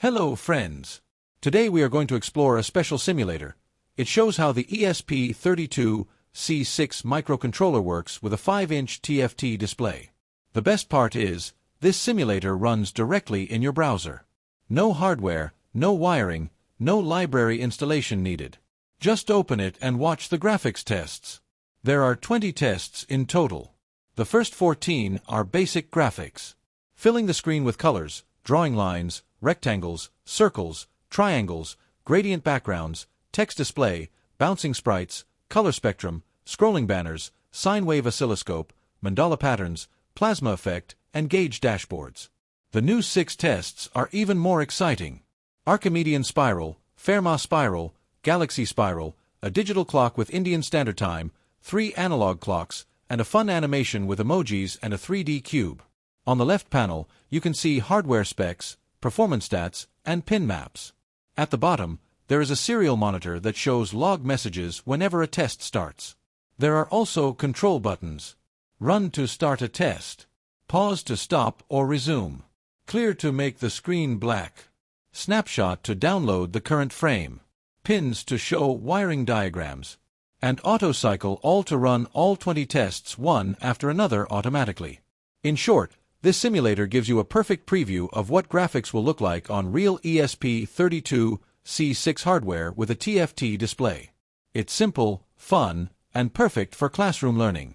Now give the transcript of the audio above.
Hello, friends. Today we are going to explore a special simulator. It shows how the ESP32C6 microcontroller works with a 5-inch TFT display. The best part is, this simulator runs directly in your browser. No hardware, no wiring, no library installation needed. Just open it and watch the graphics tests. There are 20 tests in total. The first 14 are basic graphics. Filling the screen with colors, drawing lines, rectangles, circles, triangles, gradient backgrounds, text display, bouncing sprites, color spectrum, scrolling banners, sine wave oscilloscope, mandala patterns, plasma effect, and gauge dashboards. The new 6 tests are even more exciting. Archimedean spiral, Fermat spiral, galaxy spiral, a digital clock with Indian Standard Time, 3 analog clocks, and a fun animation with emojis and a 3D cube. On the left panel, you can see hardware specs, performance stats, and pin maps. At the bottom, there is a serial monitor that shows log messages whenever a test starts. There are also control buttons. Run to start a test. Pause to stop or resume. Clear to make the screen black. Snapshot to download the current frame. Pins to show wiring diagrams. And auto cycle all to run all 20 tests one after another automatically. In short, this simulator gives you a perfect preview of what graphics will look like on real ESP32C6 hardware with a TFT display. It's simple, fun, and perfect for classroom learning.